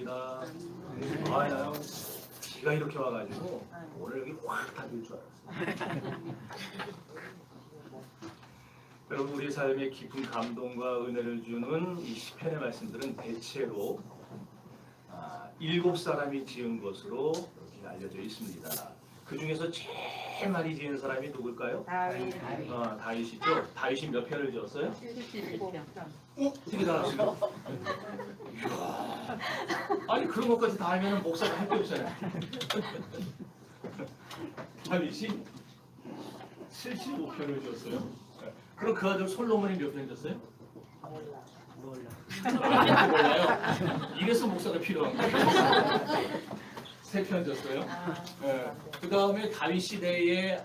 반갑습니다. 아유, 비가 이렇게 와가지고 오늘 여기 확 닫을 줄 알았어요. 여러분, 우리 삶에 깊은 감동과 은혜를 주는 이 시편의 말씀들은 대체로 7사람이 지은 것으로 이렇게 알려져 있습니다. 그 중에서 제일 많이 지은 사람이 누굴까요? 다윗이죠. 다윗이 몇 편을 지었어요? 77편. 어떻게 다 하시죠? 아니 그런 것까지 다 하면 목사가 할 게 없잖아요. 다윗이 75편을 지었어요. 그럼 그 아들 솔로몬이 몇 편 지었어요? 몰라요. 이래서 목사가 필요한 거예요. 3편 졌어요. 그 다음에 다윗 시대에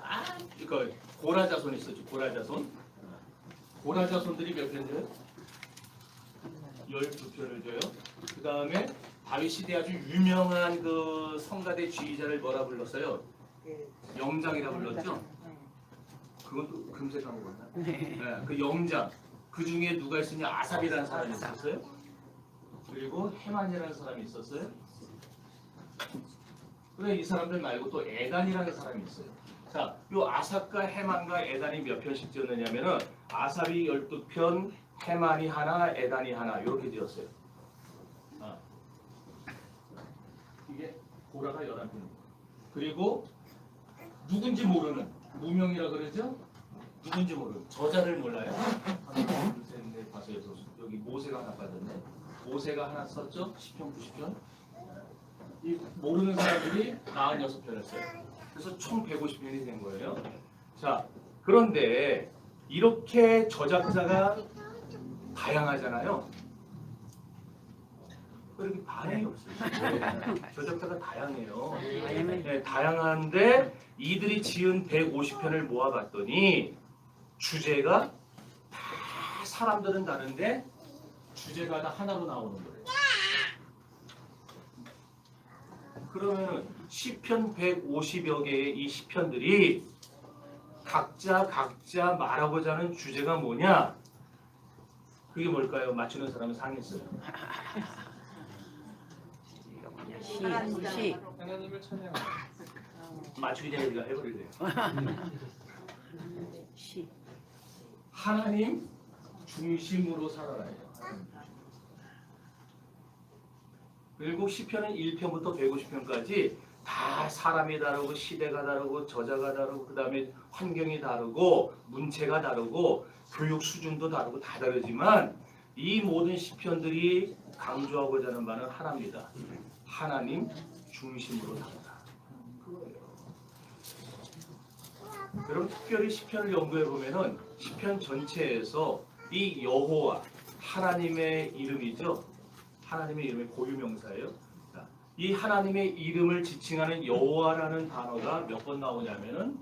그러니까 고라 자손이 있었죠. 고라 자손. 고라 자손들이 몇 편 져요? 12편을 줘요. 그 다음에 다윗 시대 아주 유명한 그 성가대 지휘자를 뭐라 불렀어요? 영장이라 불렀죠. 그건 또 금세 까먹었나? 네, 그 영장. 그 중에 누가 있으냐? 아삽이라는 사람이 있었어요. 그리고 헤만이라는 사람이 있었어요. 그래, 이 사람들 말고 또 에단이라는 사람이 있어요. 자, 요 아삽과 헤만과 에단이 몇 편씩 지었느냐면은 아삽이 12편, 헤만이 하나, 에단이 하나 이렇게 지었어요. 이게 고라가 11편. 그리고 누군지 모르는 무명이라 그러죠? 누군지 모르는 저자를 몰라요. 하나, 둘, 셋, 넷, 다섯, 여섯. 여기 모세가 하나 빠졌네. 모세가 하나 썼죠? 10편, 90편. 이 모르는 사람들이 46편을 써요. 그래서 총 150편이 된 거예요. 자, 그런데 이렇게 저작자가 다양하잖아요. 그렇게 반응이 없어요. 저작자가 다양해요. 네, 다양한데 이들이 지은 150편을 모아봤더니 주제가 다 사람들은 다른데 주제가 다 하나로 나오는 거예요. 그러면은 시편 150여 개의 이 시편들이 각자 말하고자 하는 주제가 뭐냐? 그게 뭘까요? 맞추는 사람은 상했어요. 시. 하나님을 찬양하는 맞추기 전에 우리가 해버리래요. 시. 하나님 중심으로 살아라요. 그리고 시편은 1편부터 150편까지 다 사람이 다르고 시대가 다르고 저자가 다르고 그 다음에 환경이 다르고 문체가 다르고 교육 수준도 다르고 다 다르지만 이 모든 시편들이 강조하고자 하는 바는 하나입니다. 하나님 중심으로 살아라. 그거예요. 여러분 특별히 시편을 연구해 보면은 시편 전체에서 이 여호와 하나님의 이름이죠. 하나님의 이름의 고유명사예요. 이 하나님의 이름을 지칭하는 여호와라는 단어가 몇 번 나오냐면은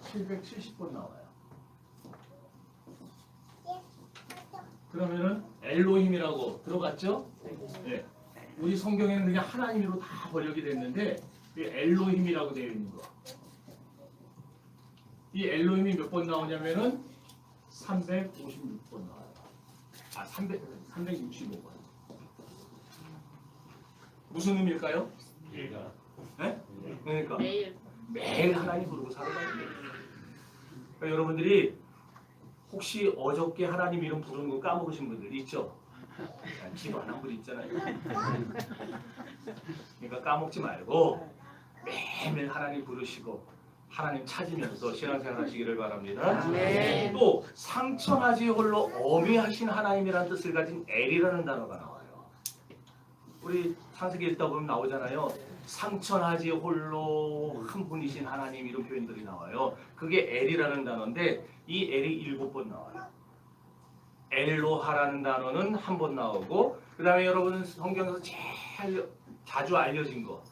770번 나와요. 그러면은 엘로힘이라고 들어봤죠? 네. 우리 성경에는 그냥 하나님으로 다 번역이 됐는데 이 엘로힘이라고 되어 있는 거. 이 엘로힘이 몇 번 나오냐면은 356번 나와요. 365번. 무슨 의미일까요? 네? 그러니까 매일 하나님 부르고 살아가야 돼요. 그러니까 여러분들이 혹시 어저께 하나님 이름 부르는 거 까먹으신 분들 있죠? 기도 안 한 분 있잖아요. 그러니까 까먹지 말고 매일매일 하나님 부르시고 하나님 찾으면서 신앙생활 하시기를 바랍니다. 네. 또 상천하지 홀로 어미하신 하나님이라는 뜻을 가진 엘이라는 단어가 나와요. 우리 창세기 읽다 보면 나오잖아요. 상천하지 홀로 한 분이신 하나님 이런 표현들이 나와요. 그게 엘이라는 단어인데 이 엘이 7번 나와요. 엘로하라는 단어는 한 번 나오고 그 다음에 여러분은 성경에서 제일 자주 알려진 거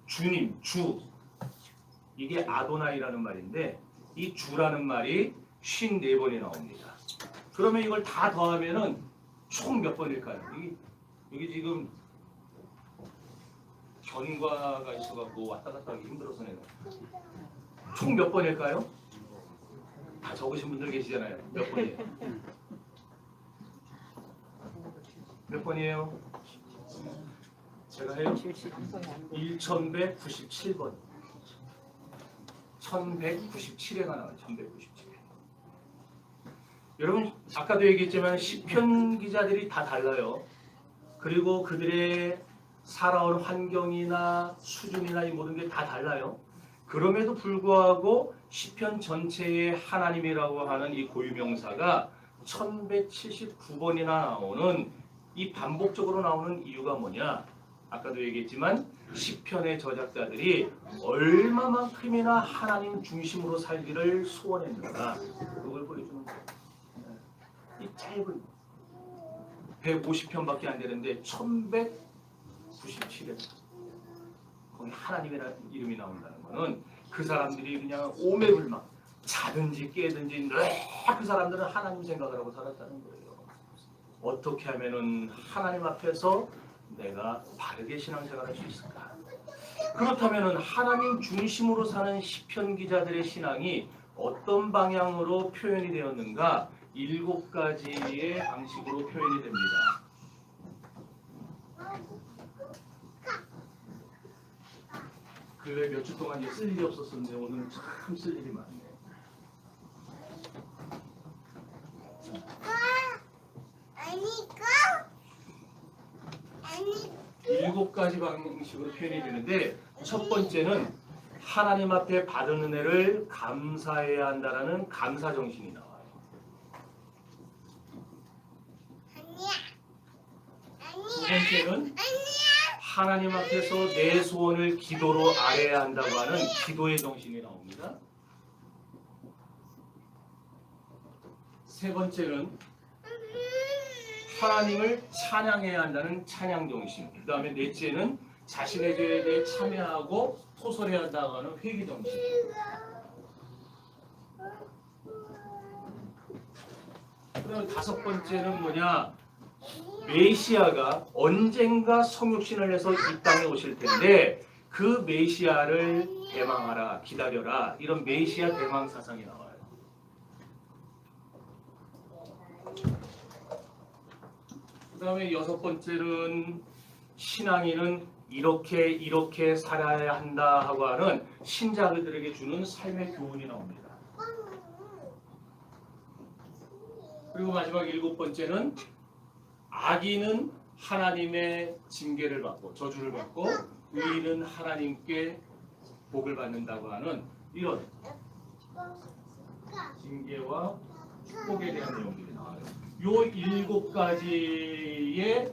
주님, 주 이게 아도나이라는 말인데 이 주라는 말이 54번이 나옵니다. 그러면 이걸 다 더하면은 총 몇 번일까요? 이게 지금 견과가 있어갖고 왔다 갔다 하기 힘들어서 내가 총 몇 번일까요? 다 적으신 분들 계시잖아요. 몇 번이에요? 몇 번이에요? 제가 해요. 1197번. 1197회가 나와요. 1197회. 여러분 아까도 얘기했지만 시편 기자들이 다 달라요. 그리고 그들의 살아온 환경이나 수준이나 이 모든 게 다 달라요. 그럼에도 불구하고 시편 전체의 하나님이라고 하는 이 고유명사가 1179번이나 나오는 이 반복적으로 나오는 이유가 뭐냐? 아까도 얘기했지만 시편의 저작자들이 얼마만큼이나 하나님 중심으로 살기를 소원했는가 그걸 보여주는 거예요. 이 짧은 150편밖에 안 되는데 1197회 거기 하나님이라는 이름이 나온다는 거는 그 사람들이 그냥 오매불망 자든지 깨든지 늘 그 사람들은 하나님 생각을 하고 살았다는 거예요. 어떻게 하면은 하나님 앞에서 내가 바르게 신앙생활을 할 수 있을까? 그렇다면은 하나님 중심으로 사는 시편 기자들의 신앙이 어떤 방향으로 표현이 되었는가? 7가지의 방식으로 표현이 됩니다. 근래 몇 주 동안 쓸 일이 없었었는데 오늘은 참 쓸 일이 많네. 7가지 방식으로 표현이 되는데 첫 번째는 하나님 앞에 받은 은혜를 감사해야 한다는 감사 정신이 나와요. 두 번째는 하나님 앞에서 내 소원을 기도로 아뢰야 한다고 하는 기도의 정신이 나옵니다. 세 번째는 하나님을 찬양해야 한다는 찬양 정신. 그 다음에 넷째는 자신의 죄에 대해 참여하고 토설해야 한다고 하는 회개 정신. 그 다음에 다섯 번째는 뭐냐? 메시아가 언젠가 성육신을 해서 이 땅에 오실 텐데 그 메시아를 대망하라, 기다려라. 이런 메시아 대망 사상이 나와요. 그 다음에 여섯 번째는 신앙인은 이렇게 살아야 한다 하고 하는 신자들에게 주는 삶의 교훈이 나옵니다. 그리고 마지막 7번째는 악인은 하나님의 징계를 받고 저주를 받고 의인은 하나님께 복을 받는다고 하는 이런 징계와 축복에 대한 내용들이 나와요. 요 7가지의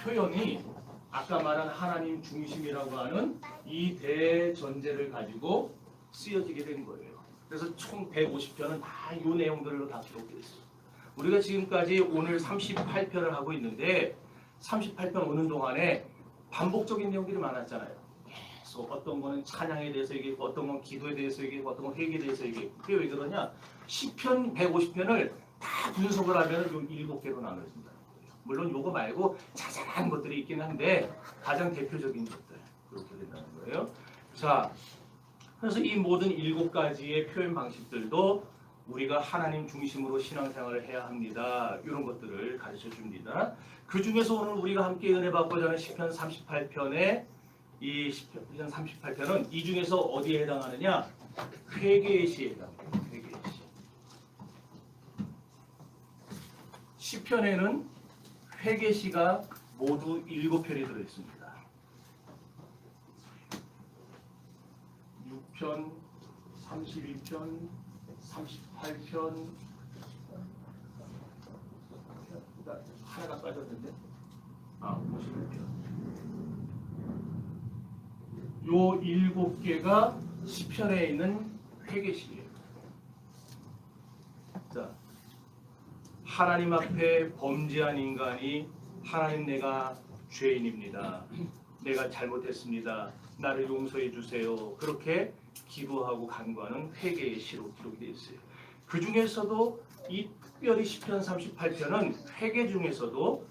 표현이 아까 말한 하나님 중심이라고 하는 이 대전제를 가지고 쓰여지게 된 거예요. 그래서 총 150편은 다 이 내용들로 다 기록되어 있어요. 우리가 지금까지 오늘 38편을 하고 있는데 38편 오는 동안에 반복적인 내용들이 많았잖아요. 계속 어떤 거는 찬양에 대해서 얘기했고 어떤 건 기도에 대해서 얘기했고 어떤 건 회개에 대해서 얘기했고 그게 왜 그러냐? 10편 150편을 다 분석을 하면 요 7개로 나눠집니다. 물론 요거 말고 자잘한 것들이 있긴 한데 가장 대표적인 것들 그렇게 된다는 거예요. 자, 그래서 이 모든 7가지의 표현 방식들도 우리가 하나님 중심으로 신앙생활을 해야 합니다. 이런 것들을 가르쳐 줍니다. 그 중에서 오늘 우리가 함께 은혜 받고자 하는 시편 38편의 이 시편 38편은 이 중에서 어디에 해당하느냐? 회개의 시에 해당합니다. 회개의 시. 시편에는 회개시가 모두 7편이 들어있습니다. 6편, 32편, 38편 하나가 빠졌는데 51편 요 7개가 시편에 있는 회개시예요. 자, 하나님 앞에 범죄한 인간이 하나님 내가 죄인입니다. 내가 잘못했습니다. 나를 용서해 주세요. 그렇게 기도하고 간구하는 회개의 시로 기록이 되어 있어요. 그 중에서도 이 특별히 시편 38편은 회개 중에서도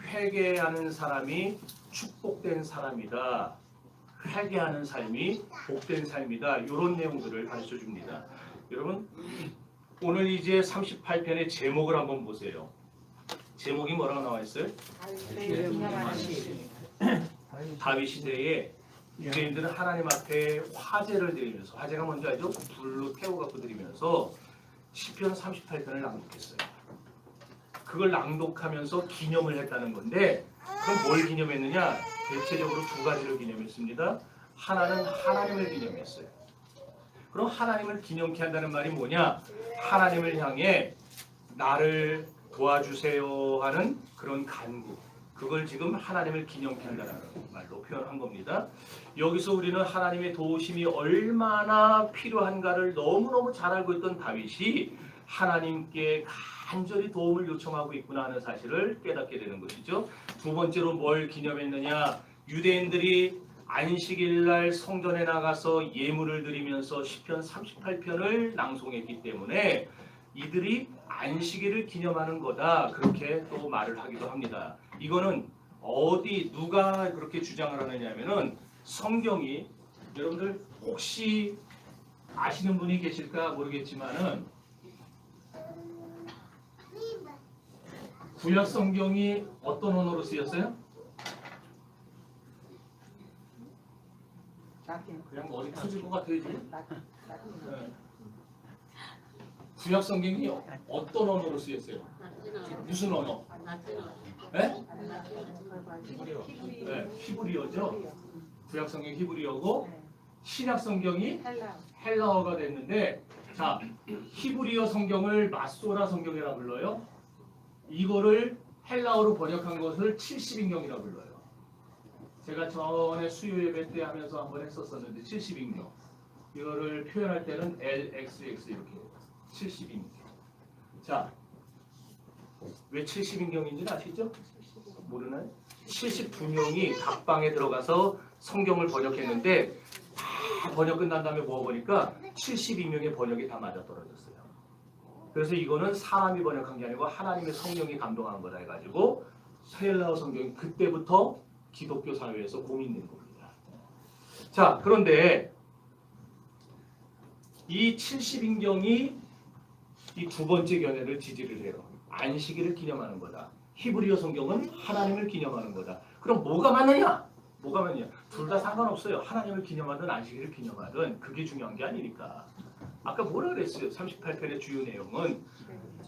회개하는 사람이 축복된 사람이다. 회개하는 삶이 복된 삶이다. 이런 내용들을 가르쳐 줍니다. 여러분 오늘 이제 38편의 제목을 한번 보세요. 제목이 뭐라고 나와 있어요? 다윗 시대에 유대인들은 하나님 앞에 화제를 드리면서, 화제가 뭔지 알죠? 불로 태워갖고 드리면서 시편 38편을 낭독했어요. 그걸 낭독하면서 기념을 했다는 건데, 그럼 뭘 기념했느냐? 대체적으로 두 가지를 기념했습니다. 하나는 하나님을 기념했어요. 그럼 하나님을 기념케 한다는 말이 뭐냐? 하나님을 향해 나를 도와주세요 하는 그런 간구, 그걸 지금 하나님을 기념케 한다는 말로 표현한 겁니다. 여기서 우리는 하나님의 도우심이 얼마나 필요한가를 너무너무 잘 알고 있던 다윗이 하나님께 간절히 도움을 요청하고 있구나 하는 사실을 깨닫게 되는 것이죠. 두 번째로 뭘 기념했느냐? 유대인들이 안식일날 성전에 나가서 예물을 드리면서 시편 38편을 낭송했기 때문에 이들이 안식일을 기념하는 거다, 그렇게 또 말을 하기도 합니다. 이거는 어디 누가 그렇게 주장을 하느냐면은 성경이, 여러분들 혹시 아시는 분이 계실까 모르겠지만은 구약 성경이 어떤 언어로 쓰였어요? 그냥 머리 터질 것 같아요 지금. 네. 구약 성경이 어떤 언어로 쓰였어요? 무슨 언어? 네? 네, 히브리어죠. 구약 성경 히브리어고 신약 성경이 헬라어가 됐는데, 자, 히브리어 성경을 마소라 성경이라 불러요. 이거를 헬라어로 번역한 것을 70인경이라 불러요. 제가 전에 수요 예배 때 하면서 한번 했었었는데 70인경. 이거를 표현할 때는 LXX 이렇게 70인경. 자, 왜 70인경인지 아시죠? 모르나요? 72명이 각방에 들어가서 성경을 번역했는데 다 번역 끝난 다음에 모아보니까 72명의 번역이 다 맞아떨어졌어요. 그래서 이거는 사람이 번역한 게 아니고 하나님의 성령이 감동한 거다 해가지고 헬라어 성경이 그때부터 기독교 사회에서 공인된 겁니다. 자, 그런데 이 70인경이 이 두 번째 견해를 지지를 해요. 안식일을 기념하는 거다. 히브리어 성경은 하나님을 기념하는 거다. 그럼 뭐가 맞느냐? 뭐가 맞느냐? 둘 다 상관없어요. 하나님을 기념하든 안식일을 기념하든 그게 중요한 게 아니니까. 아까 뭐라 그랬어요? 38편의 주요 내용은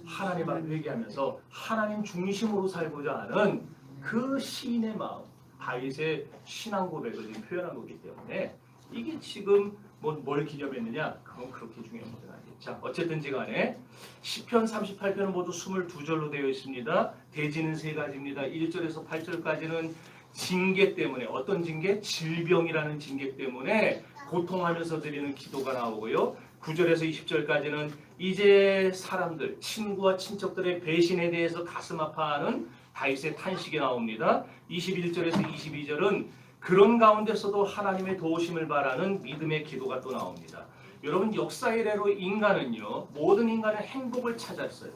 하나님 앞에 회개하면서 하나님 중심으로 살고자 하는 그 시인의 마음, 다윗의 신앙 고백을 지금 표현한 거기 때문에 이게 지금 뭘 기념했느냐? 그건 그렇게 중요한 것은 아니에요. 자, 어쨌든지 간에 시편 38편은 모두 22절로 되어 있습니다. 대지는 세 가지입니다. 1절에서 8절까지는 징계 때문에, 어떤 징계? 질병이라는 징계 때문에 고통하면서 드리는 기도가 나오고요. 9절에서 20절까지는 이제 사람들, 친구와 친척들의 배신에 대해서 가슴 아파하는 다윗의 탄식이 나옵니다. 21절에서 22절은 그런 가운데서도 하나님의 도우심을 바라는 믿음의 기도가 또 나옵니다. 여러분, 역사 이래로 인간은요, 모든 인간은 행복을 찾았어요.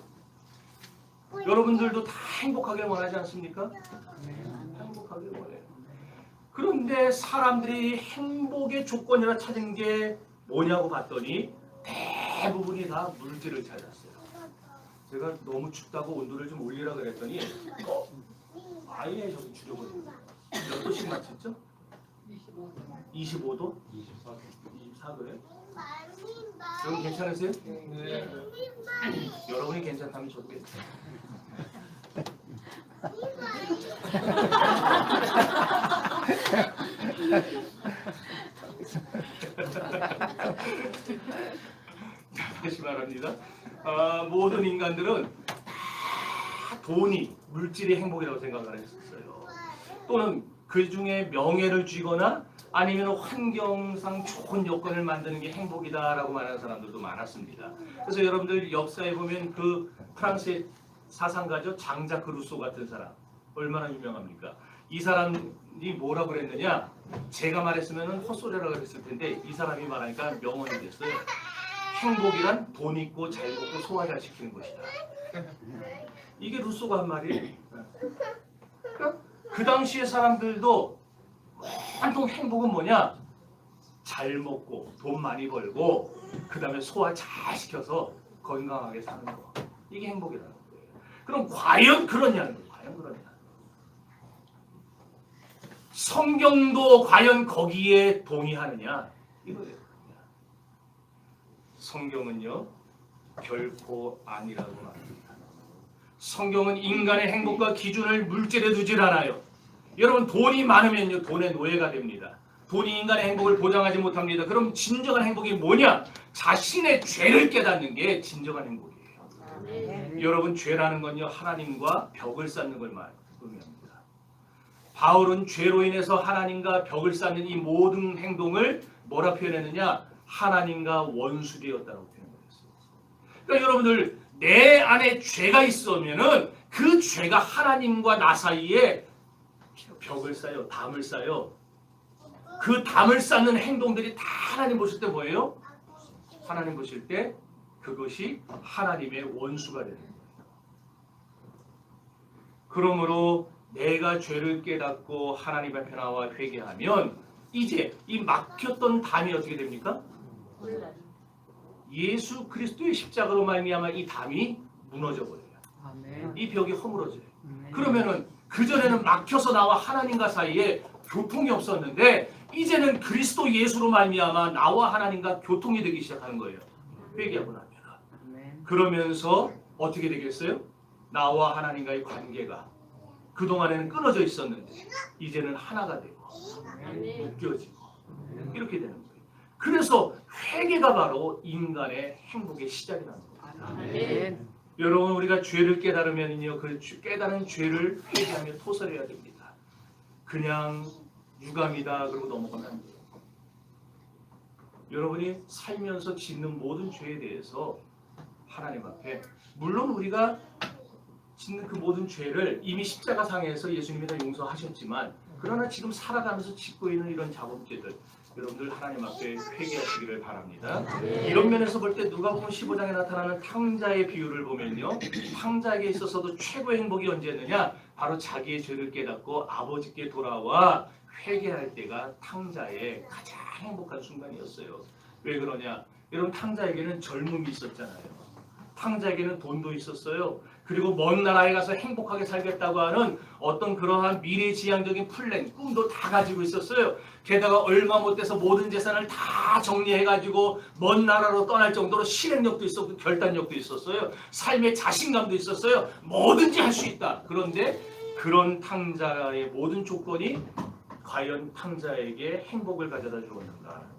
여러분들도 다 행복하길 원하지 않습니까? 행복하길 원해요. 그런데 사람들이 행복의 조건이라 찾은 게 뭐냐고 봤더니 대부분이 다 물질을 찾았어요. 제가 너무 춥다고 온도를 좀 올리라 그랬더니 아예 저기 줄여버립니다. 몇 도씩 맞췄죠? 25도? 24도요? 여러분 괜찮으세요? 네. 여러분이 괜찮다면 저도 괜찮아요. 다시 말합니다. 모든 인간들은 다 돈이, 물질이 행복이라고 생각을 했었어요. 또는 그 중에 명예를 쥐거나 아니면 환경상 좋은 여건을 만드는 게 행복이다라고 말하는 사람들도 많았습니다. 그래서 여러분들 역사에 보면 그 프랑스의 사상가죠, 장자크 루소 같은 사람 얼마나 유명합니까? 이 사람이 뭐라고 그랬느냐? 제가 말했으면 헛소리라고 했을 텐데 이 사람이 말하니까 명언이 됐어요. 행복이란 돈 있고 잘 먹고 소화 잘 시키는 것이다. 이게 루소가 한 말이에요. 그러니까 그 당시의 사람들도 한통 행복은 뭐냐? 잘 먹고 돈 많이 벌고 그 다음에 소화 잘 시켜서 건강하게 사는 거. 이게 행복이라는 거예요. 그럼 과연 그러냐는 거예요. 과연 그러냐. 성경도 과연 거기에 동의하느냐? 이거예요. 성경은요, 결코 아니라고 말합니다. 성경은 인간의 행복과 기준을 물질에 두질 않아요. 여러분, 돈이 많으면요, 돈의 노예가 됩니다. 돈이 인간의 행복을 보장하지 못합니다. 그럼 진정한 행복이 뭐냐? 자신의 죄를 깨닫는 게 진정한 행복이에요. 여러분, 죄라는 건요, 하나님과 벽을 쌓는 걸 의미합니다. 바울은 죄로 인해서 하나님과 벽을 쌓는 이 모든 행동을 뭐라 표현했느냐? 하나님과 원수되었다고 표현했어요. 그러니까 여러분들, 내 안에 죄가 있으면은 그 죄가 하나님과 나 사이에 벽을 쌓여, 담을 쌓여. 그 담을 쌓는 행동들이 다 하나님 보실 때 뭐예요? 하나님 보실 때 그것이 하나님의 원수가 되는 거예요. 그러므로 내가 죄를 깨닫고 하나님 앞에 나와 회개하면 이제 이 막혔던 담이 어떻게 됩니까? 예수 그리스도의 십자가로 말미암아 이 담이 무너져 버려요. 이 벽이 허물어져요. 그러면은 그전에는 막혀서 나와 하나님과 사이에 교통이 없었는데 이제는 그리스도 예수로 말미암아 나와 하나님과 교통이 되기 시작하는 거예요. 회개하고 나면. 그러면서 어떻게 되겠어요? 나와 하나님과의 관계가 그동안에는 끊어져 있었는데 이제는 하나가 되고 묶여지고 이렇게 되는 거예요. 그래서 회개가 바로 인간의 행복의 시작이 나는 거예요. 여러분, 우리가 죄를 깨달으면요, 그 깨달은 죄를 회개하며 토설해야 됩니다. 그냥 유감이다 그러고 넘어가면 안 돼요. 여러분이 살면서 짓는 모든 죄에 대해서 하나님 앞에, 물론 우리가 짓는 그 모든 죄를 이미 십자가상에서 예수님이 다 용서하셨지만, 그러나 지금 살아가면서 짓고 있는 이런 자범죄들, 여러분들 하나님 앞에 회개하시기를 바랍니다. 이런 면에서 볼 때 누가복음 15장에 나타나는 탕자의 비유를 보면요, 탕자에게 있어서도 최고의 행복이 언제였느냐? 바로 자기의 죄를 깨닫고 아버지께 돌아와 회개할 때가 탕자의 가장 행복한 순간이었어요. 왜 그러냐? 여러분, 탕자에게는 젊음이 있었잖아요. 탕자에게는 돈도 있었어요. 그리고 먼 나라에 가서 행복하게 살겠다고 하는 어떤 그러한 미래지향적인 플랜, 꿈도 다 가지고 있었어요. 게다가 얼마 못 돼서 모든 재산을 다 정리해가지고 먼 나라로 떠날 정도로 실행력도 있었고 결단력도 있었어요. 삶의 자신감도 있었어요. 뭐든지 할 수 있다. 그런데 그런 탕자의 모든 조건이 과연 탕자에게 행복을 가져다 주었는가?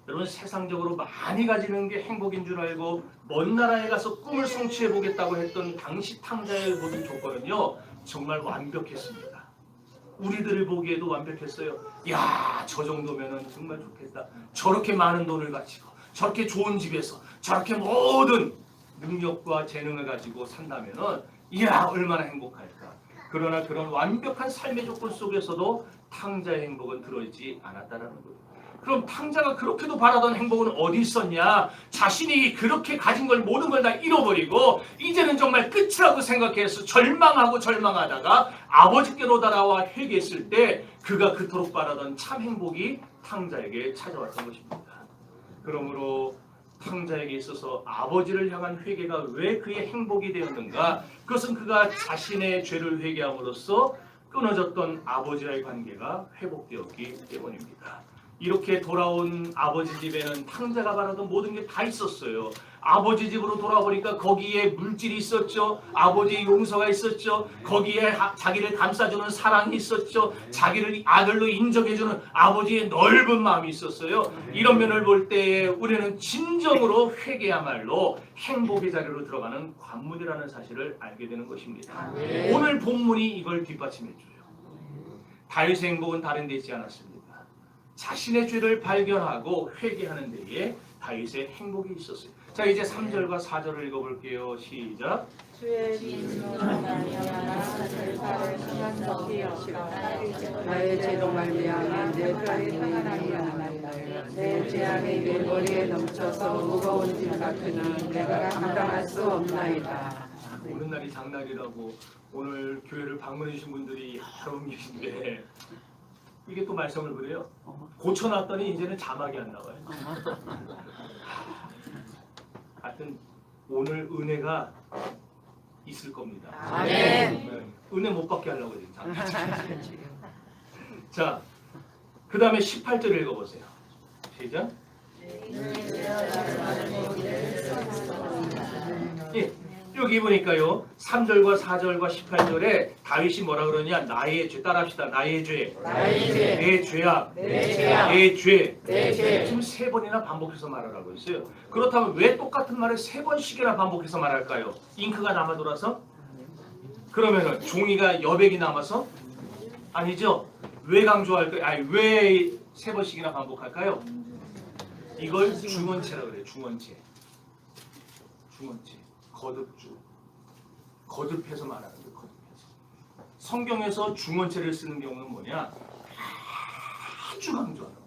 여러분, 세상적으로 많이 가지는 게 행복인 줄 알고 먼 나라에 가서 꿈을 성취해 보겠다고 했던 당시 탕자의 모든 조건은요, 정말 완벽했습니다. 우리들을 보기에도 완벽했어요. 야, 저 정도면은 정말 좋겠다. 저렇게 많은 돈을 가지고 저렇게 좋은 집에서 저렇게 모든 능력과 재능을 가지고 산다면은 이야, 얼마나 행복할까. 그러나 그런 완벽한 삶의 조건 속에서도 탕자의 행복은 들어있지 않았다는 거예요. 그럼 탕자가 그렇게도 바라던 행복은 어디 있었냐? 자신이 그렇게 가진 걸 모든 걸 다 잃어버리고 이제는 정말 끝이라고 생각해서 절망하다가 아버지께로 돌아와 회개했을 때 그가 그토록 바라던 참 행복이 탕자에게 찾아왔던 것입니다. 그러므로 탕자에게 있어서 아버지를 향한 회개가 왜 그의 행복이 되었는가? 그것은 그가 자신의 죄를 회개함으로써 끊어졌던 아버지와의 관계가 회복되었기 때문입니다. 이렇게 돌아온 아버지 집에는 탕자가 바라던 모든 게 다 있었어요. 아버지 집으로 돌아보니까 거기에 물질이 있었죠. 아버지의 용서가 있었죠. 거기에 자기를 감싸주는 사랑이 있었죠. 자기를 아들로 인정해주는 아버지의 넓은 마음이 있었어요. 이런 면을 볼 때에 우리는 진정으로 회개야말로 행복의 자리로 들어가는 관문이라는 사실을 알게 되는 것입니다. 오늘 본문이 이걸 뒷받침해줘요. 다윗의 행복은 다른 데 있지 않았습니다. 자신의 죄를 발견하고 회개하는 데에 다윗의 행복이 있었어요. 자, 이제 3절과 4절을 읽어볼게요. 시작. 주의 진노로 말미암아 절파를 순간 덮이었고 나의 죄로 말미암아 내 뼈에 하나나이다. 내 재앙이 내 머리에 넘쳐서 무거운 짐 같으니 내가 감당할 수 없나이다. 오는 날이 장날이라고 오늘 교회를 방문해 주신 분들이 여러 분 계신데 이게 또 말씀을 그래요. 고쳐놨더니 이제는 자막이 안 나와요. 하여튼 오늘 은혜가 있을 겁니다. 아멘. 은혜 못 받게 하려고 지금. 자, 그 다음에 18절 읽어보세요. 시작. 예, 여기 보니까요 3절과 4절과 18절에 다윗이 뭐라 그러냐, 나의 죄, 따라합시다. 나의 죄, 내 죄야, 내 죄. 지금 3번이나 반복해서 말하라고 했어요. 그렇다면 왜 똑같은 말을 3번씩이나 반복해서 말할까요? 잉크가 남아 돌아서? 그러면은 종이가 여백이 남아서? 아니죠. 왜 강조할까요? 아니, 왜 3번씩이나 반복할까요? 이걸 중원체라고 그래요. 중원체. 중원체. 거듭주. 거듭해서 말하는 거예요. 거듭해서. 성경에서 중원체를 쓰는 경우는 뭐냐? 아주 강조하는 거예요.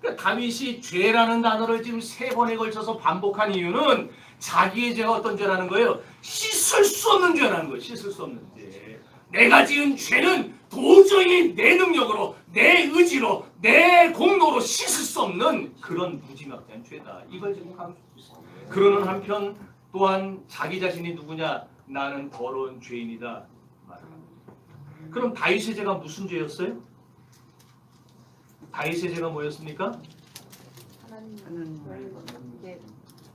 그러니까 다윗이 죄라는 단어를 지금 3번에 걸쳐서 반복한 이유는 자기의 죄가 어떤 죄라는 거예요? 씻을 수 없는 죄라는 거예요. 씻을 수 없는 죄. 내가 지은 죄는 도저히 내 능력으로, 내 의지로, 내 공로로 씻을 수 없는 그런 무지막지한 죄다. 이걸 지금 강조하고 있어요. 그러는 한편 또한 자기 자신이 누구냐? 나는 더러운 죄인이다. 그럼 다윗의 죄가 무슨 죄였어요? 다윗의 죄가 뭐였습니까?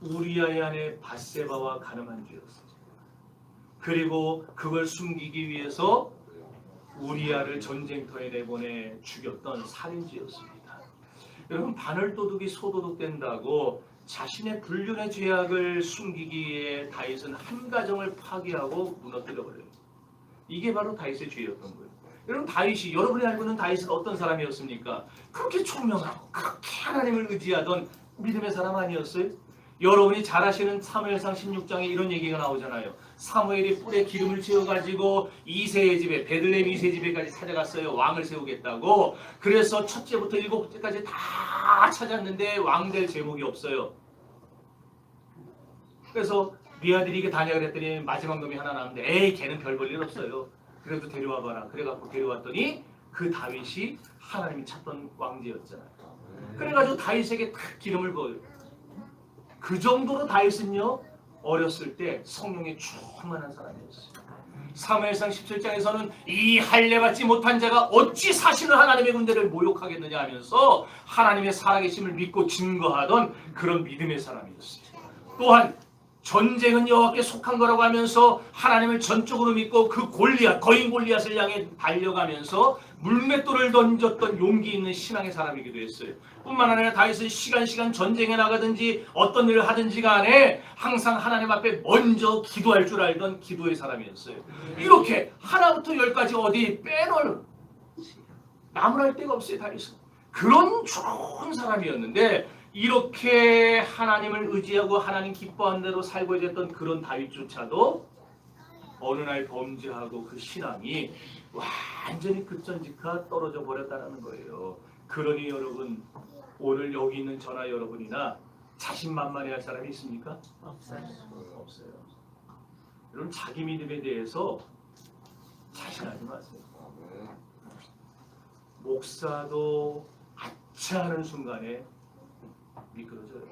우리아의 아내 밧세바와 간음한 죄였어요. 그리고 그걸 숨기기 위해서 우리아를 전쟁터에 내보내 죽였던 살인죄였습니다. 여러분, 바늘도둑이 소도둑된다고 자신의 불륜의 죄악을 숨기기 위해 다윗은 한 가정을 파괴하고 무너뜨려버려요. 이게 바로 다윗의 죄였던 거예요. 여러분, 다윗이, 여러분이 알고 있는 다윗은 어떤 사람이었습니까? 그렇게 총명하고 그렇게 하나님을 의지하던 믿음의 사람 아니었어요? 여러분이 잘 아시는 사무엘상 16장에 이런 얘기가 나오잖아요. 사무엘이 뿔에 기름을 채워가지고 이새의 집에, 베들레헴 이새 집에까지 찾아갔어요. 왕을 세우겠다고. 그래서 첫째부터 7째까지 다 찾았는데 왕 될 제목이 없어요. 그래서 네 아들이 이게 다냐 그랬더니 마지막 놈이 하나 남는데, 에이 걔는 별 볼 일 없어요. 그래도 데려와봐라. 그래갖고 데려왔더니 그 다윗이 하나님이 찾던 왕제였잖아요. 그래가지고 다윗에게 탁 기름을 부어요. 그 정도로 다윗은요, 어렸을 때 성령에 충만한 사람이었어요. 사무엘상 17장에서는 이 할례받지 못한 자가 어찌 사시는 하나님의 군대를 모욕하겠느냐 하면서 하나님의 살아계심을 믿고 증거하던 그런 믿음의 사람이었어요. 또한 전쟁은 여호와께 속한 거라고 하면서 하나님을 전적으로 믿고 그 골리앗, 거인 골리앗을 향해 달려가면서 물맷돌을 던졌던 용기 있는 신앙의 사람이기도 했어요. 뿐만 아니라 다윗은 시간 전쟁에 나가든지 어떤 일을 하든지 간에 항상 하나님 앞에 먼저 기도할 줄 알던 기도의 사람이었어요. 이렇게 하나부터 10까지 어디 빼놓을 나무랄 데가 없어요. 다윗은 그런 좋은 사람이었는데, 이렇게 하나님을 의지하고 하나님 기뻐하는 대로 살고 있었던 그런 다윗조차도 어느 날 범죄하고 그 신앙이 완전히 급전직하 떨어져 버렸다는 거예요. 그러니 여러분, 오늘 여기 있는 저나 여러분이나 자신만만해할 사람이 있습니까? 없어요. 여러분, 자기 믿음에 대해서 자신하지 마세요. 목사도 아차하는 순간에 미끄러져요.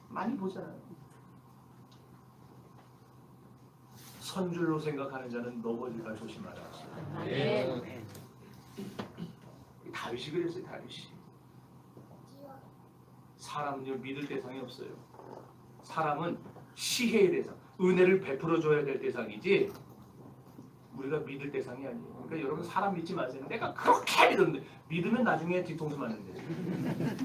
많이 보잖아요. 선줄로 생각하는 자는 넘어질까 조심하라. 다윗이 그랬어요. 다윗이. 사람은요, 믿을 대상이 없어요. 사람은 시혜의 대상, 은혜를 베풀어줘야 될 대상이지 우리가 믿을 대상이 아니에요. 그러니까 여러분, 사람 믿지 마세요. 내가 그렇게 믿었는데, 믿으면 나중에 뒤통수 맞는데.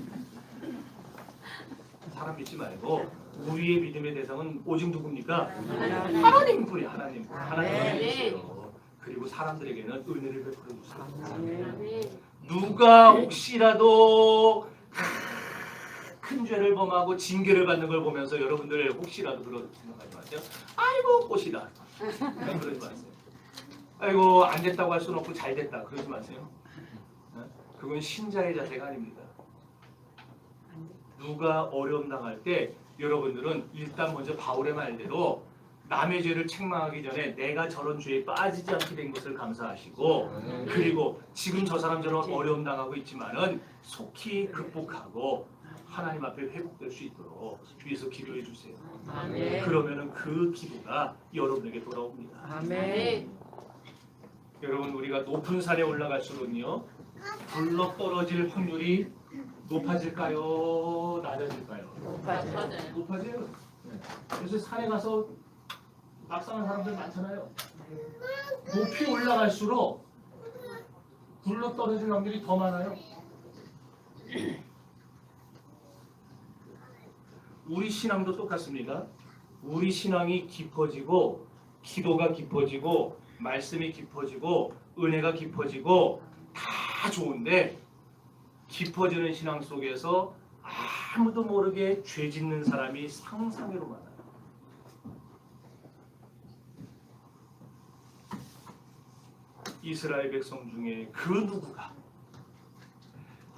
사람 믿지 말고 우리의 믿음의 대상은 오직 누굽니까? 하나님뿐이에요. 하나님뿐이에요. 그리고 사람들에게는 은혜를 베풀어 주세요. 누가 혹시라도 큰 죄를 범하고 징계를 받는 걸 보면서 여러분들 혹시라도 그런 생각하지 마세요. 아이고 꽃이다. 그러지 마세요. 아이고 안 됐다고 할 수는 없고 잘 됐다. 그러지 마세요. 그건 신자의 자세가 아닙니다. 누가 어려움 당할 때 여러분들은 일단 먼저 바울의 말대로 남의 죄를 책망하기 전에 내가 저런 죄에 빠지지 않게 된 것을 감사하시고, 그리고 지금 저 사람처럼 어려움 당하고 있지만은 속히 극복하고 하나님 앞에 회복될 수 있도록 위해서 기도해 주세요. 그러면은 그 기도가 여러분에게 돌아옵니다. 여러분 우리가 높은 산에 올라갈수록요 굴러 떨어질 확률이 높아질까요? 낮아질까요? 높아져요. 네. 그래서 산에 가서 낙상한 사람들 많잖아요. 높이 올라갈수록 굴러 떨어질 확률이 더 많아요. 우리 신앙도 똑같습니다. 우리 신앙이 깊어지고 기도가 깊어지고 말씀이 깊어지고 은혜가 깊어지고 다 좋은데 깊어지는 신앙 속에서 아무도 모르게 죄 짓는 사람이 상상외로 많아요. 이스라엘 백성 중에 그 누구가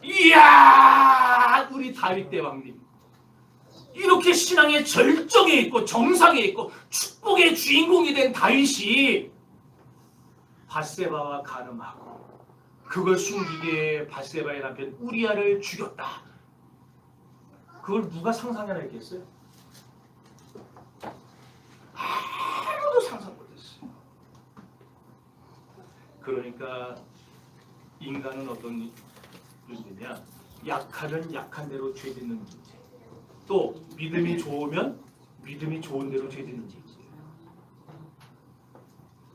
이야 우리 다윗 대왕님 이렇게 신앙의 절정에 있고 정상에 있고 축복의 주인공이 된 다윗이 밧세바와 간음하고 그걸 숨기게 밧세바의 남편 우리아를 죽였다. 그걸 누가 상상해나 했겠어요? 아무도 상상 못했어요. 그러니까 인간은 어떤 문제냐? 약하면 약한 대로 죄 짓는 문제. 또 믿음이 좋으면 믿음이 좋은 대로 죄 짓는 문제.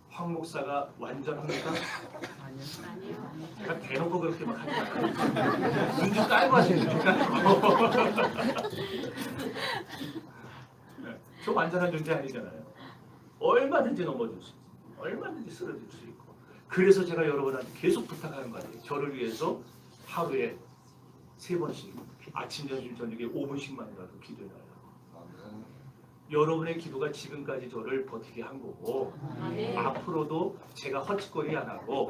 황 목사가 완전합니까? 아니요. 대놓고 그렇게 막 하지 말아요. 눈 좀 깔고 하시니까. 저 완전한 존재 아니잖아요. 얼마든지 넘어질 수 있고 얼마든지 쓰러질 수 있고. 그래서 제가 여러분한테 계속 부탁하는 거 같아요. 저를 위해서 하루에 3번씩 아침, 점심, 저녁에 5분씩만이라도 기도해요. 여러분의 기도가 지금까지 저를 버티게 한 거고 앞으로도 제가 헛짓거리 안 하고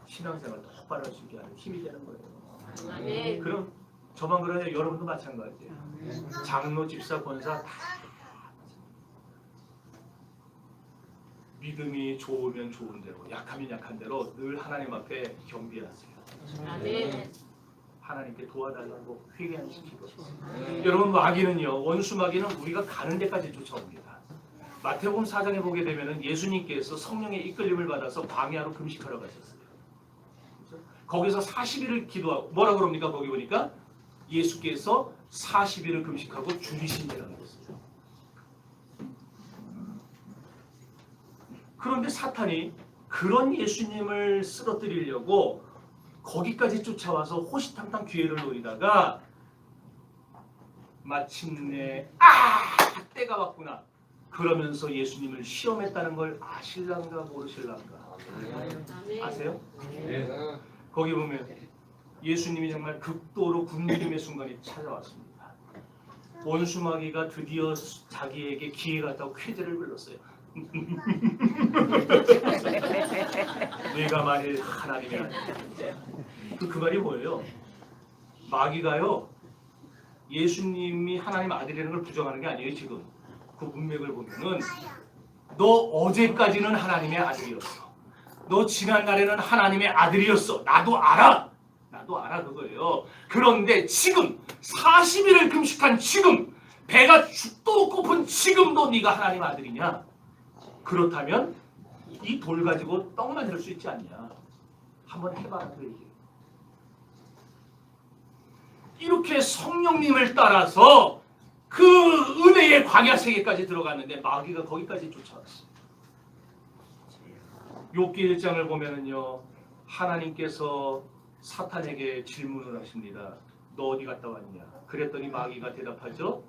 신앙생활 똑바로 할 수 있게 하는 힘이 되는 거예요. 그럼 저만 그러냐 여러분도 마찬가지예요. 장로, 집사, 권사 다 믿음이 좋으면 좋은 대로 약하면 약한 대로 늘 하나님 앞에 경배하세요. 하나님께 도와달라고 회개시키고 여러분 마귀는요 원수 마귀는 우리가 가는 데까지 쫓아옵니다. 마태복음 4장에 보게 되면은 예수님께서 성령의 이끌림을 받아서 광야로 금식하러 가셨어요. 그렇죠? 거기서 40일을 기도하고 뭐라 그럽니까? 거기 보니까 예수께서 40일을 금식하고 줄이신 데라는 것이죠. 그런데 사탄이 그런 예수님을 쓰러뜨리려고 거기까지 쫓아와서 호시탐탐 기회를 노리다가 마침내 때가 왔구나 그러면서 예수님을 시험했다는 걸 아실랑가 모르실랑가 아세요? 네. 거기 보면 예수님이 정말 극도로 굶주림의 순간이 찾아왔습니다. 원수마귀가 드디어 자기에게 기회가 왔다고 쾌재를 불렀어요. 내가 만일 하나님이 아니면 그 말이 뭐예요? 마귀가요 예수님이 하나님 아들이라는 걸 부정하는 게 아니에요. 지금 그 문맥을 보면은 너 어제까지는 하나님의 아들이었어. 너 지난날에는 하나님의 아들이었어. 나도 알아 그거예요. 그런데 지금 40일을 금식한 지금 배가 죽도록 고픈 지금도 네가 하나님 아들이냐? 그렇다면 이 돌 가지고 떡 만들 수 있지 않냐? 한번 해봐라 그 얘기. 이렇게 성령님을 따라서 그 은혜의 광야 세계까지 들어갔는데 마귀가 거기까지 쫓아왔어요. 욥기 1장을 보면은요 하나님께서 사탄에게 질문을 하십니다. 너 어디 갔다 왔냐? 그랬더니 마귀가 대답하죠.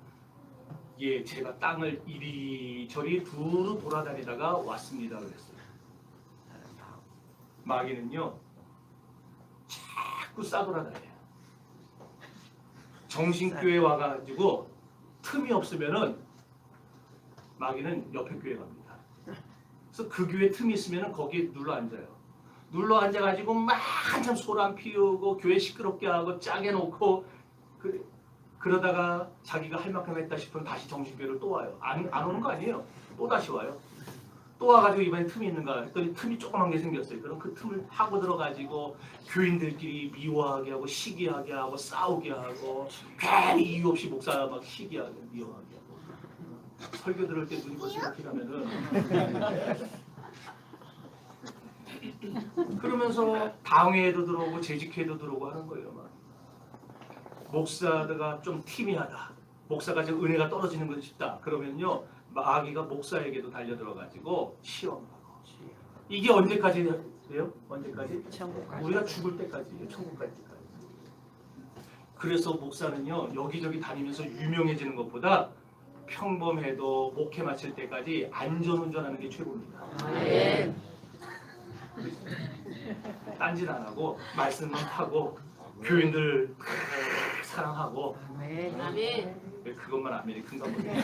예, 제가 땅을 이리저리 두루 돌아다니다가 왔습니다. 그랬어요. 마귀는요 자꾸 싸돌아다녀요. 정신교회 와가지고 틈이 없으면은 마귀는 옆에 교회 갑니다. 그래서 그 교회 틈이 있으면은 거기에 눌러 앉아요. 눌러 앉아가지고 막 한참 소란 피우고 교회 시끄럽게 하고 짜게 놓고 그러다가 자기가 할 만큼 했다 싶으면 다시 정신교회를 또 와요. 안 오는 거 아니에요. 또 다시 와요. 또 와가지고 이번에 틈이 있는가 했더니 틈이 조그만 게 생겼어요. 그럼 그 틈을 하고 들어가지고 교인들끼리 미워하게 하고 시기하게 하고 싸우게 하고 괜히 이유 없이 목사 막 시기하게 미워하게 하고 설교 들을 때 눈이 거칠게 가면은 그러면서 당회에도 들어오고 재직회도 들어오고 하는 거예요. 막. 목사가 좀 티미하다. 목사가 좀 은혜가 떨어지는 건 싶다. 그러면요 마귀가 목사에게도 달려들어가지고 시험하고. 이게 언제까지 돼요? 언제까지? 천국까지. 우리가 죽을 때까지예요. 천국까지. 그래서 목사는요 여기저기 다니면서 유명해지는 것보다 평범해도 목회 마칠 때까지 안전운전하는 게 최고입니다. 아멘. 딴짓 안 하고 말씀만 하고 교인들 사랑하고 아멘. 왜 그것만 아멘이 큰가 보네.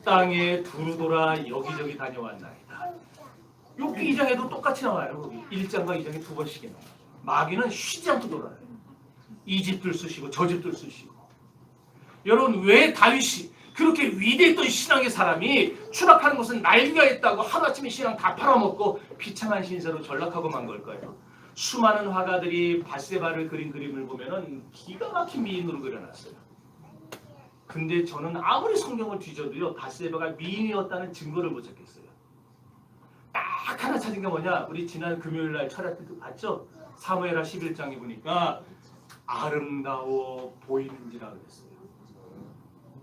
땅에 두루돌아 여기저기 다녀왔나이다. 욥기 2장에도 똑같이 나와요. 거기 1장과 2장에 두 번씩이나. 마귀는 쉬지 않고 돌아요. 이 집들 쓰시고 저 집들 쓰시고. 여러분 왜 다윗이 그렇게 위대했던 신앙의 사람이 추락하는 것은 날개가 있다고 하루아침에 신앙 다 팔아먹고 비참한 신세로 전락하고 만 걸까요? 수많은 화가들이 밧세바를 그린 그림을 보면은 기가 막힌 미인으로 그려놨어요. 근데 저는 아무리 성경을 뒤져도요 밧세바가 미인이었다는 증거를 못 찾겠어요. 딱 하나 찾은 게 뭐냐? 우리 지난 금요일날 철야 때도 봤죠? 사무엘하 11장에 보니까 아름다워 보이는지라 그랬어요.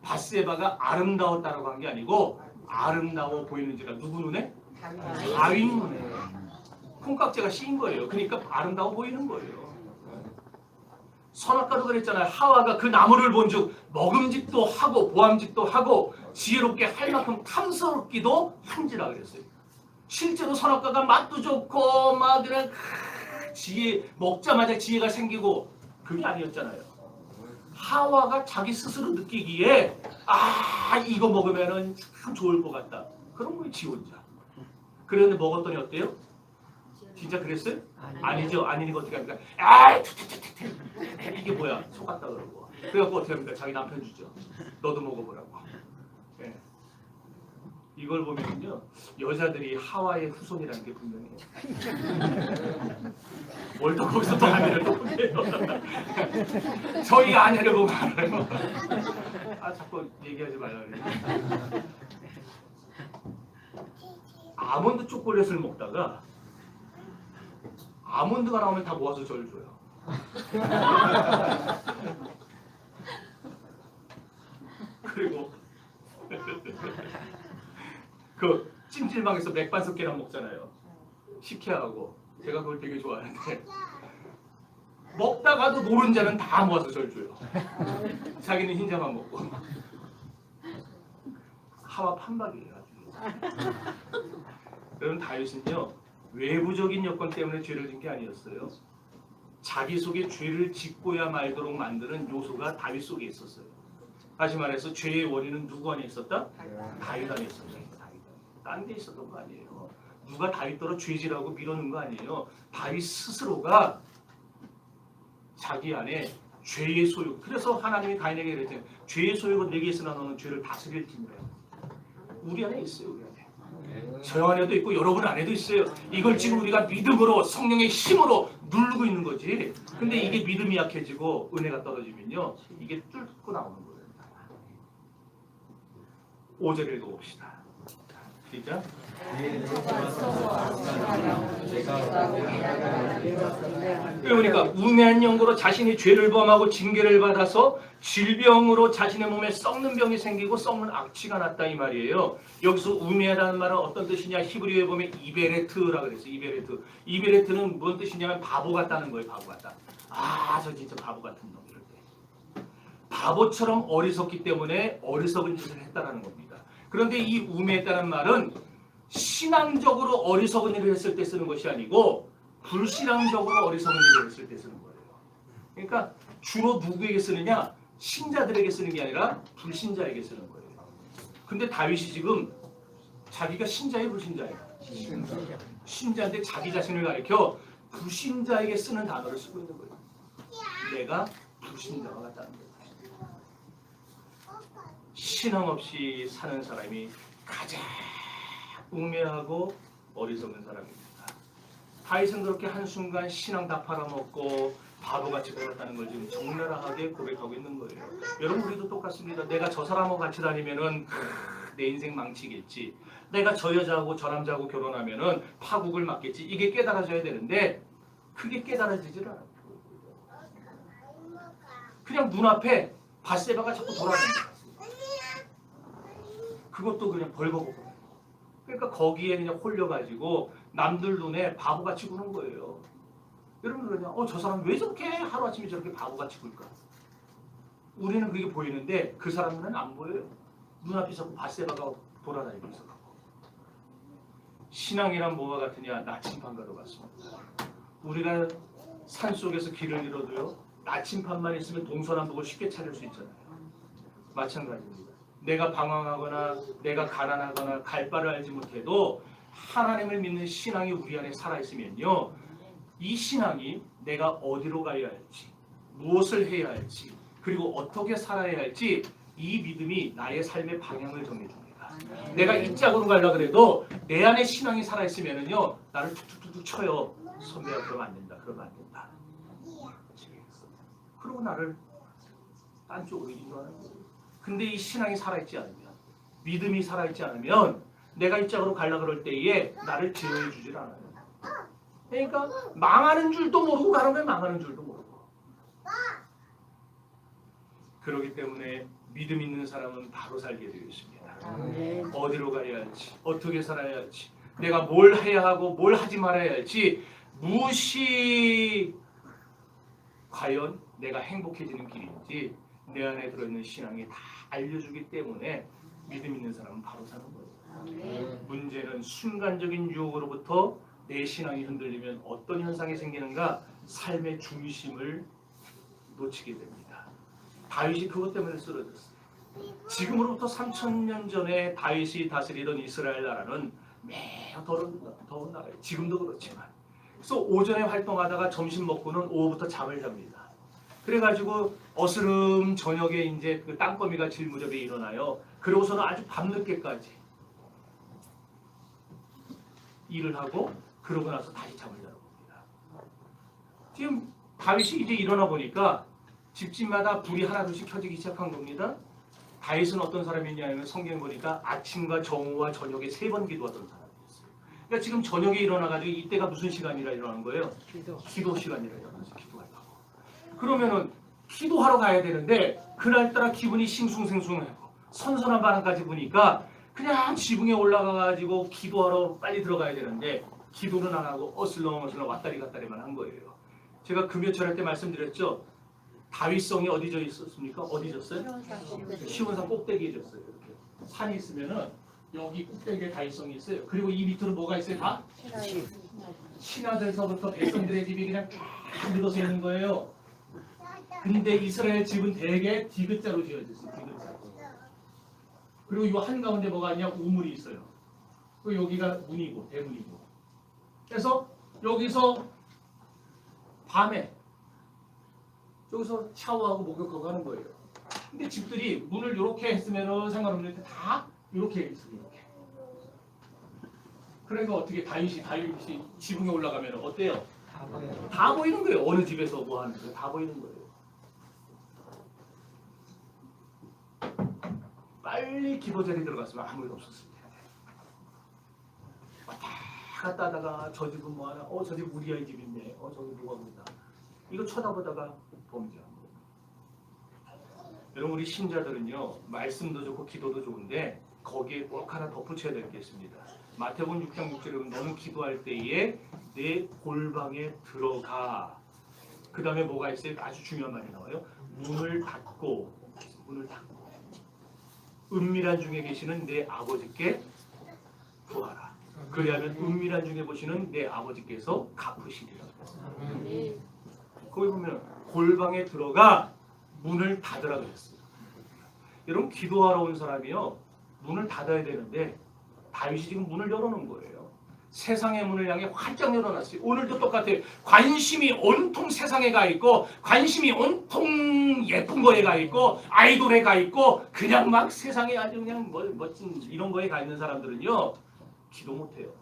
밧세바가 아름다웠다라고 한 게 아니고 아름다워 보이는지라 누구 눈에? 다윗 눈에. 콩깍지가 씌인 거예요. 그러니까 아름다워 보이는 거예요. 선악과도 그랬잖아요. 하와가 그 나무를 본즉 먹음직도 하고 보암직도 하고 지혜롭게 할 만큼 탐스럽기도 한지라 그랬어요. 실제로 선악과가 맛도 좋고 막 그냥 지혜 먹자마자 지혜가 생기고 그게 아니었잖아요. 하와가 자기 스스로 느끼기에 아 이거 먹으면은 참 좋을 것 같다. 그런 거예요. 지 혼자. 그런데 먹었더니 어때요? 진짜 그랬어요? 아니죠. 아니니까 어떻게 합니까? 아이 이게 뭐야? 속았다 그러고. 그래갖고 어떻게 합니까? 자기 남편 주죠. 너도 먹어보라고. 네. 이걸 보면요 여자들이 하와의 후손이라는 게 분명해요. 뭘 또 거기서 또 아내를 또 보게요. 저희 아내를 보면 알아요. 아 자꾸 얘기하지 말라 그래. 아몬드 초콜릿을 먹다가 아몬드가 나오면 다 모아서 저를 줘요. 그리고 그 찜질방에서 맥반석 계란 먹잖아요. 식혜하고 제가 그걸 되게 좋아하는데 먹다가도 노른자는 다 모아서 절 줘요. 자기는 흰자만 먹고. 하와 판박이에요. 여러분 다윗은요 외부적인 여건 때문에 죄를 진 게 아니었어요. 자기 속에 죄를 짓고야 말도록 만드는 요소가 다윗 속에 있었어요. 다시 말해서 죄의 원인은 누구 안에 있었다? 다윗 안에 있었어요. 딴 데 있었던 거 아니에요. 누가 다윗더러 죄지라고 밀어넣은 거 아니에요. 다윗 스스로가 자기 안에 죄의 소욕. 그래서 하나님이 가인에게 그랬잖아요. 죄의 소욕은 내게 있으나 너는 죄를 다스릴 팀이래요. 우리 안에 있어요. 우리 안에. 저 안에도 있고 여러분 안에도 있어요. 이걸 지금 우리가 믿음으로 성령의 힘으로 누르고 있는 거지. 근데 이게 믿음이 약해지고 은혜가 떨어지면요. 이게 뚫고 나오는 거예요. 5절 읽어봅시다. 시작. 그러니까 우매한 영으로 자신이 죄를 범하고 징계를 받아서 질병으로 자신의 몸에 썩는 병이 생기고 썩는 악취가 났다 이 말이에요. 여기서 우매하다는 말은 어떤 뜻이냐? 히브리어에 보면 이베레트라고 그랬어요. 이베레트. 이베레트는 뭔 뜻이냐면 바보 같다는 거예요. 바보 같다. 아, 저 진짜 바보 같은 놈 이럴 때. 바보처럼 어리석기 때문에 어리석은 짓을 했다라는 겁니다. 그런데 이 우매했다는 말은 신앙적으로 어리석은 일을 했을 때 쓰는 것이 아니고 불신앙적으로 어리석은 일을 했을 때 쓰는 거예요. 그러니까 주로 누구에게 쓰느냐? 신자들에게 쓰는 게 아니라 불신자에게 쓰는 거예요. 근데 다윗이 지금 자기가 신자예요, 불신자예요? 신자인데 자기 자신을 가리켜 불신자에게 쓰는 단어를 쓰고 있는 거예요. 내가 불신자가 같다는 거예요. 신앙 없이 사는 사람이 가장 우매하고 어리석은 사람입니다. 다윗은 그렇게 한순간 신앙 다 팔아먹고 바보같이 걸었다는 걸 지금 적나라하게 고백하고 있는 거예요. 여러분 우리도 똑같습니다. 내가 저 사람하고 같이 다니면은 내 인생 망치겠지. 내가 저 여자하고 저 남자하고 결혼하면은 파국을 맞겠지. 이게 깨달아져야 되는데 그게 깨달아지질 않아요. 그냥 눈앞에 밧세바가 자꾸 돌아다닌다. 그것도 그냥 벌거벗고. 그러니까 거기에 그냥 홀려가지고 남들 눈에 바보같이 구는 거예요. 여러분 그러냐? 저 사람 왜 저렇게 하루아침에 저렇게 바보같이 굴까? 우리는 그게 보이는데 그 사람은 안 보여요. 눈앞에 자꾸 밧세바가 돌아다니고 있어. 신앙이란 뭐와 같으냐? 나침반과도 같습니다. 우리가 산속에서 길을 잃어도요. 나침반만 있으면 동서남북을 쉽게 찾을 수 있잖아요. 마찬가지입니다. 내가 방황하거나 내가 가난하거나 갈 바를 알지 못해도 하나님을 믿는 신앙이 우리 안에 살아있으면요. 이 신앙이 내가 어디로 가야 할지, 무엇을 해야 할지, 그리고 어떻게 살아야 할지 이 믿음이 나의 삶의 방향을 정해줍니다. 내가 이 짝으로 가려고 그래도 내 안에 신앙이 살아있으면요. 나를 툭툭툭 쳐요. 선배야 그러면 안 된다. 그러면 안 된다. 그리고 나를 딴 쪽으로 인도하는 거예요. 근데 이 신앙이 살아있지 않으면, 믿음이 살아있지 않으면 내가 이 짝으로 가려고 그럴 때에 나를 제어해 주질 않아요. 그러니까 망하는 줄도 모르고 가려면 망하는 줄도 모르고. 그렇기 때문에 믿음 있는 사람은 바로 살게 되어 있습니다. 어디로 가야 할지, 어떻게 살아야 할지, 내가 뭘 해야 하고 뭘 하지 말아야 할지, 무엇이 과연 내가 행복해지는 길인지 내 안에 들어있는 신앙이 다 알려주기 때문에 믿음 있는 사람은 바로 사는 거예요. 문제는 순간적인 유혹으로부터 내 신앙이 흔들리면 어떤 현상이 생기는가? 삶의 중심을 놓치게 됩니다. 다윗이 그것 때문에 쓰러졌어요. 지금으로부터 3000년 전에 다윗이 다스리던 이스라엘 나라는 매우 더운 나라예요. 지금도 그렇지만. 그래서 오전에 활동하다가 점심 먹고는 오후부터 잠을 잡니다. 그래가지고 어스름 저녁에 이제 그 땅거미가 질무렵에 일어나요. 그러고서는 아주 밤늦게까지 일을 하고 그러고 나서 다시 잠을 자러 봅니다. 지금 다윗이 이제 일어나 보니까 집집마다 불이 하나둘씩 켜지기 시작한 겁니다. 다윗은 어떤 사람이냐면 성경 보니까 아침과 정오와 저녁에 3번 기도하던 사람이었어요. 그러니까 지금 저녁에 일어나가지고 이때가 무슨 시간이라 일어난 거예요? 기도 시간이라 일어나서 기도하려고. 그러면은 기도하러 가야 되는데 그날따라 기분이 싱숭생숭하고 선선한 바람까지 부니까 그냥 지붕에 올라가가지고 기도하러 빨리 들어가야 되는데 기도는 안 하고 어슬렁어슬렁 왔다리 갔다리만 한 거예요. 제가 금요철 할 때 말씀드렸죠. 다윗성이 어디 져 있었습니까? 어디 졌어요? 시온산 꼭대기에 졌어요. 이렇게. 산이 있으면은 여기 꼭대기에 다윗성이 있어요. 그리고 이 밑으로 뭐가 있어요? 다? 신하들서부터 백성들의 집이 그냥 쫙 늘어서 있는 거예요. 근데 이스라엘 집은 대개 디귿자로 지어졌어요. 디귿자. 그리고 이 한가운데 뭐가 있냐? 우물이 있어요. 그리고 여기가 문이고 대문이고. 그래서 여기서 밤에 여기서 샤워하고 목욕하고 하는 거예요. 근데 집들이 문을 이렇게 했으면 상관없는데 다 이렇게 있어요. 이렇게. 그러니까 어떻게 다윗이 지붕에 올라가면 어때요? 다 보이는 거예요. 어느 집에서 뭐 하는 거예요. 다 보이는 거예요. 빨리 기도 자리에 들어갔으면 아무 일 없었을 텐데. 왔다 갔다 하다가 저 집은 뭐 하나? 저 집 우리 아이 집인데. 저기 누가 본다. 이거 쳐다보다가 범죄한 거예요. 여러분 우리 신자들은요. 말씀도 좋고 기도도 좋은데 거기에 꼭 하나 덧붙여야 될 게 있습니다. 마태복음 6장 6절에 너는 기도할 때에 내 골방에 들어가. 그 다음에 뭐가 있어요? 아주 중요한 말이 나와요. 문을 닫고 은밀한 중에 계시는 내 아버지께 구하라. 그리하면 은밀한 중에 보시는 내 아버지께서 갚으시리라. 거기 보면 골방에 들어가 문을 닫으라 그랬어요. 여러분 기도하러 온 사람이요 문을 닫아야 되는데 다윗이 지금 문을 열어놓은 거예요. 세상의 문을 향해 활짝 열어놨어요. 오늘도 똑같아요. 관심이 온통 세상에 가 있고 관심이 온통 예쁜 거에 가 있고 아이돌에 가 있고 그냥 막 세상에 아주 그냥 멋진 이런 거에 가 있는 사람들은요 기도 못해요.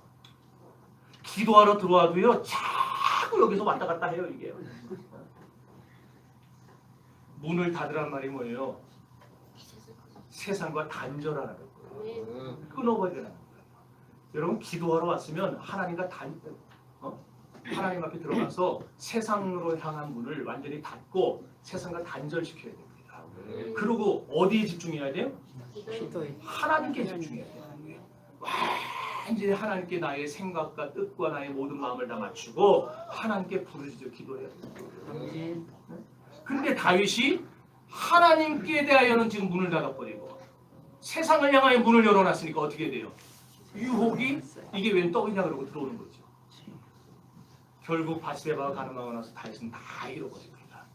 기도하러 들어와도요 자꾸 여기서 왔다 갔다 해요. 이게 문을 닫으란 말이 뭐예요? 세상과 단절하라는 거예요. 끊어버리라는 거예요. 여러분 기도하러 왔으면 하나님 앞에 들어가서 세상으로 향한 문을 완전히 닫고 세상과 단절시켜야 됩니다. 그리고 어디에 집중해야 돼요? 기도에 하나님께 집중해야 돼요. 완전히 하나님께 나의 생각과 뜻과 나의 모든 마음을 다 맞추고 하나님께 부르짖어 기도해야 돼요. 아멘. 근데 다윗이 하나님께 대하여는 지금 문을 닫아버리고 세상을 향하여 문을 열어놨으니까 어떻게 돼요? 유혹이 이게 웬 떡이냐 그러고 들어오는 거죠. 결국 바세바가 가늠하고 나서 다윗은 다 잃어버립니다.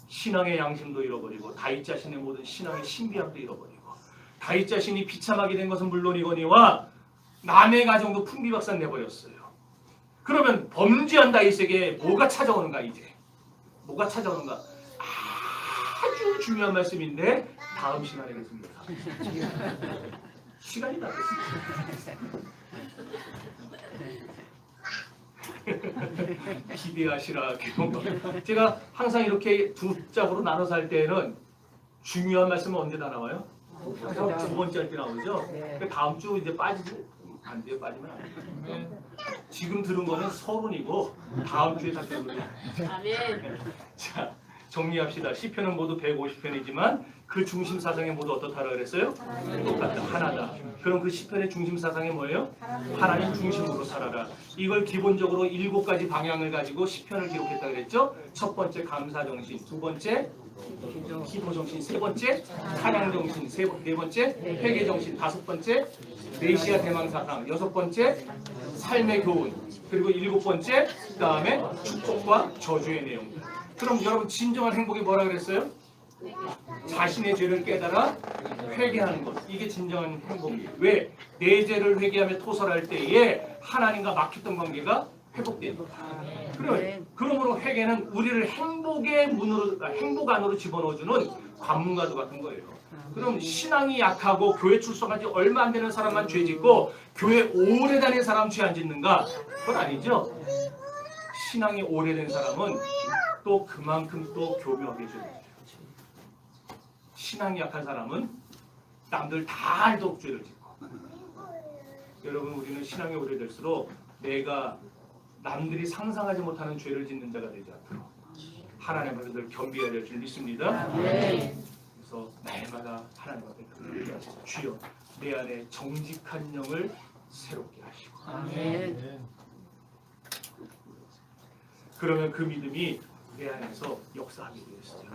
신앙의 양심도 잃어버리고 다윗 자신의 모든 신앙의 신비함도 잃어버리고 다윗 자신이 비참하게 된 것은 물론이거니와 남의 가정도 풍비박산 내버렸어요. 그러면 범죄한 다윗에게 뭐가 찾아오는가 이제? 뭐가 찾아오는가? 아주 중요한 말씀인데 다음 시간에 뵙습니다. 시간이 다 됐습니다. 기대하시라 개봉. 제가 항상 이렇게 두 짝으로 나눠서 할 때에는 중요한 말씀은 언제 다 나와요? 두 번째 할 때 나오죠. 네. 그 다음 주 이제 빠지지 안 돼요. 빠지면 안 돼요. 지금 들은 거는 서론이고 다음 주에 다 들어요. 자 정리합시다. 시편은 모두 150편이지만 그 중심 사상이 모두 어떻다라 그랬어요? 똑같다. 하나다. 그럼 그 시편의 중심 사상이 뭐예요? 하나님 중심으로 살아라. 이걸 기본적으로 7가지 방향을 가지고 시편을 기록했다 그랬죠? 첫 번째 감사 정신, 두 번째 기도 정신, 세 번째 찬양 정신, 네 번째 회개 정신, 다섯 번째 메시아 대망 사상, 여섯 번째 삶의 교훈, 그리고 7번째 그다음에 축복과 저주의 내용. 그럼 여러분 진정한 행복이 뭐라 그랬어요? 자신의 죄를 깨달아 회개하는 것. 이게 진정한 행복이에요. 왜? 내 죄를 회개하며 토설할 때에 하나님과 막혔던 관계가 회복됩니다. 그러므로 회개는 우리를 행복의 문으로, 행복 안으로 집어넣어주는 관문과도 같은 거예요. 그럼 신앙이 약하고 교회 출석한 지 얼마 안 되는 사람만 죄 짓고 교회 오래 다닌 사람 죄 안 짓는가? 그건 아니죠. 신앙이 오래된 사람은 또 그만큼 또 교묘하게 죄를 신앙이 약한 사람은 남들 다 알도록 죄를 짓고 여러분 우리는 신앙이 오래될수록 내가 남들이 상상하지 못하는 죄를 짓는 자가 되지 않도록 하나님 앞에 늘 겸비해야 될 줄 믿습니다. 그래서 날마다 하나님 앞에 기도하시고 주여 내 안에 정직한 영을 새롭게 하시고 아멘. 그러면 그 믿음이 내 안에서 역사하게 되었어요.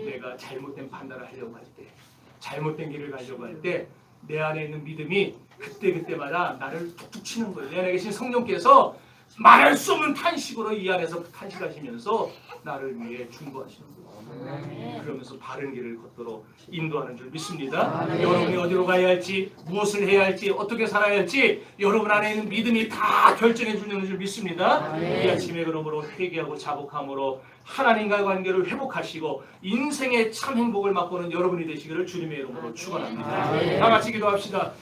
내가 잘못된 판단을 하려고 할 때, 잘못된 길을 가려고 할 때 내 안에 있는 믿음이 그때마다 나를 툭툭 치는 거예요. 내 안에 계신 성령께서 말할 수 없는 탄식으로 이 안에서 탄식하시면서 나를 위해 중보하시는 거예요. 그러면서 바른 길을 걷도록 인도하는 줄 믿습니다. 여러분이 어디로 가야 할지, 무엇을 해야 할지, 어떻게 살아야 할지 여러분 안에 있는 믿음이 다 결정해 주는 줄 믿습니다. 이 아침에 그러므로 회개하고 자복함으로 하나님과의 관계를 회복하시고 인생의 참 행복을 맛보는 여러분이 되시기를 주님의 이름으로 축원합니다. 다 같이 기도합시다.